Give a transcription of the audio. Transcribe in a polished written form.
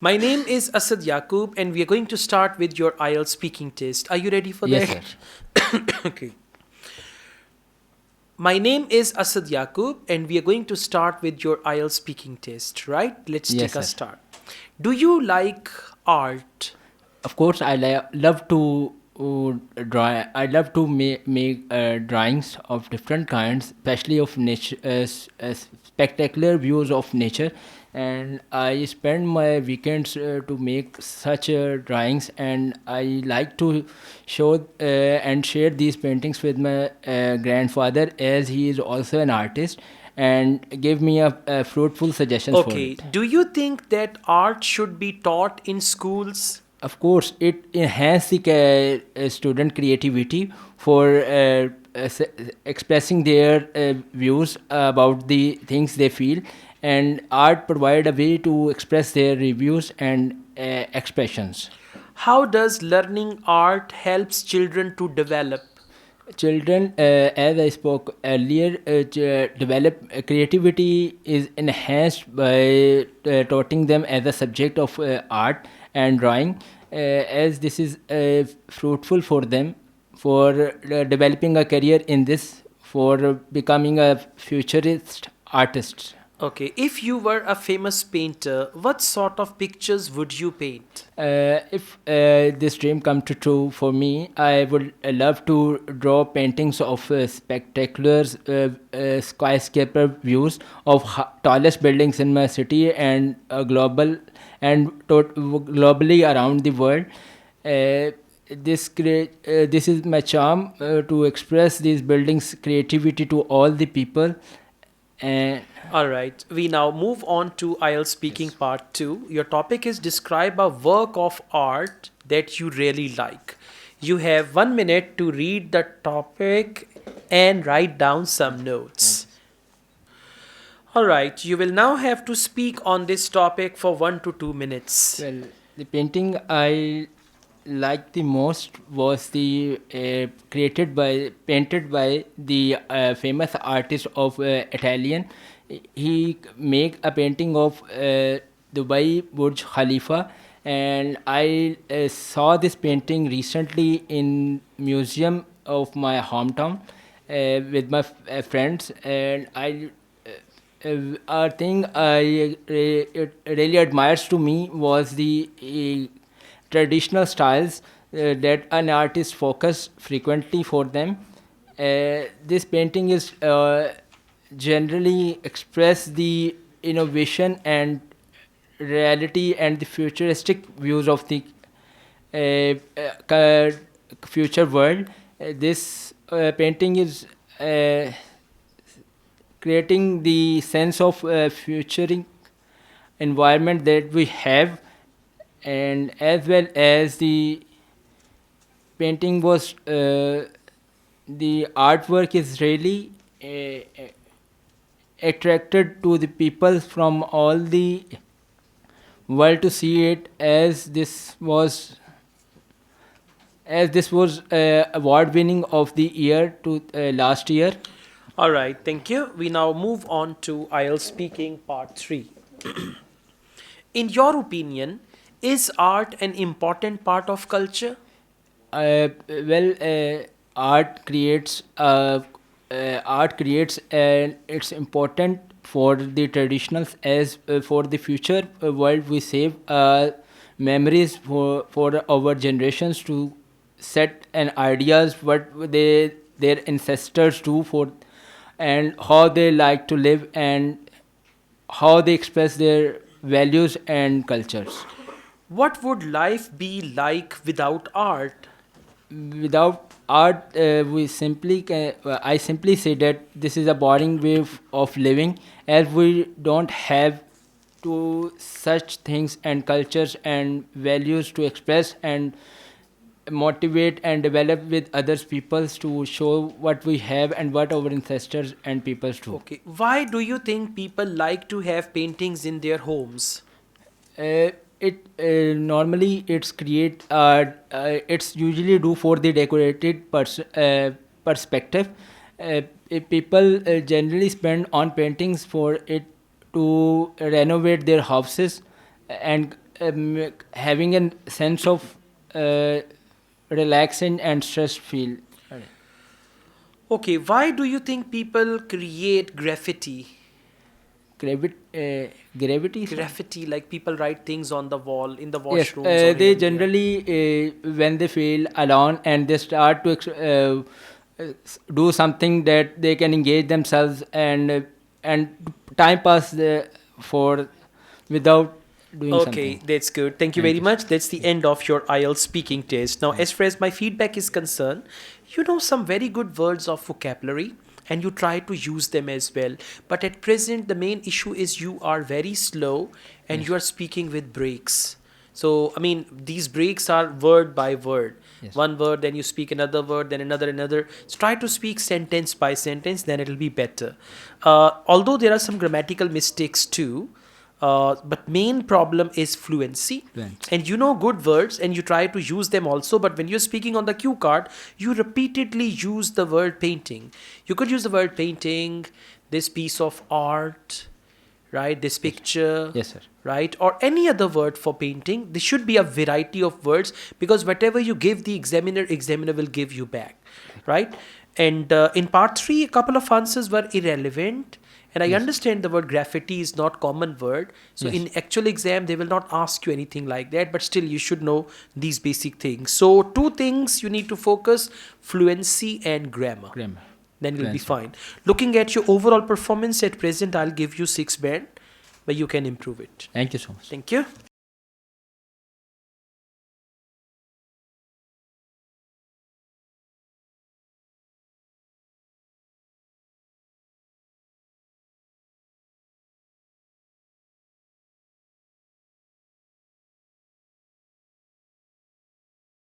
My name is Asad Yaqub, and we are going to start with your Ielts speaking test. Are you ready for Yes, that? sir. Okay. My name is Asad Yaqub, and we are going to start with your Ielts speaking test, right? Let's Yes, take a sir. start. Do you like art? Of course, love to draw. I love to make drawings of different kinds, especially of nature, spectacular views of nature. And I spend my weekends to make such drawings, and I like to show and share these paintings with my grandfather, as he is also an artist, and give me a fruitful suggestions for Okay. it. Do you think that art should be taught in schools? Of course, it enhances the student creativity for expressing their views about the things they feel, and art provide a way to express their reviews and expressions. How does learning art helps children to develop? Children, as I spoke earlier, develop creativity is enhanced by taughting them as a subject of art and drawing, as this is fruitful for them for developing a career in this, for becoming a futurist artist. Okay. If you were a famous painter, what sort of pictures would you paint? If this dream come to true for me, I would love to draw paintings of spectacular skyscraper views of tallest buildings in my city and globally around the world. Uh, this is my charm to express these buildings' creativity to all the people. And All right, we now move on to IELTS speaking yes. part 2. Your topic is describe a work of art that you really like. You have 1 minute to read the topic and write down some Thank notes. you. All right, you will now have to speak on this topic for 1 to 2 minutes. Well, the painting I liked the most was the painted by the famous artist of Italian. He make a painting of Dubai Burj Khalifa, and I saw this painting recently in museum of my hometown with my friends, and a thing it really admires to me was the traditional styles that an artist focus frequently for them. This painting is generally express the innovation and reality and the futuristic views of the future world. This painting is creating the sense of futuring environment that we have, and as well as the painting was the artwork is really attracted to the people from all the world to see it, as this was award winning of the year to last year. All right, thank you. We now move on to IELTS speaking part 3. In your opinion, is art an important part of culture? Well, art creates, and it's important for the traditionals, as for the future world we save memories for our generations to set and ideas what their ancestors do for, and how they like to live, and how they express their values and cultures. What would life be like without art? Without art, I simply say that this is a boring way of living, as we don't have to such things and cultures and values to express and motivate and develop with others peoples to show what we have and what our ancestors and peoples do. Okay, why do you think people like to have paintings in their homes? It normally it's usually do for the decorated perspective. If people generally spend on paintings for it to renovate their houses and having a sense of relaxing and stress feel. Okay, why do you think people create graffiti? Gravity. Sorry. Graffiti, like people write things on the wall, in the Yes, washrooms or they here and there. generally, when they feel alone and they start to do something that they can engage themselves and time pass for without doing Okay, something. that's good. Thank you Thank very you, sir. much. That's the end of your IELTS speaking test. Now, as far as my feedback is concerned, you know some very good words of vocabulary and you try to use them as well. But at present, the main issue is you are very slow and Yes. you are speaking with breaks. So, I mean, these breaks are word by word. Yes. One word, then you speak another word, then another. So try to speak sentence by sentence, then it'll be better. Although there are some grammatical mistakes too, but main problem is fluency. Fluency. And you know good words and you try to use them also, but when you're speaking on the cue card, you repeatedly use the word painting. You could use the word painting, this piece of art, right? This picture, Yes, sir. right? Or any other word for painting. There should be a variety of words because whatever you give the examiner will give you back, right? And in part 3, a couple of answers were irrelevant. And I Yes. understand the word graffiti is not common word. So Yes. in actual exam, they will not ask you anything like that. But still, you should know these basic things. So 2 things you need to focus: fluency and grammar. Grammar. Then you'll be Fluency. fine. Looking at your overall performance at present, I'll give you 6 band, but you can improve it. Thank you so much. Thank you.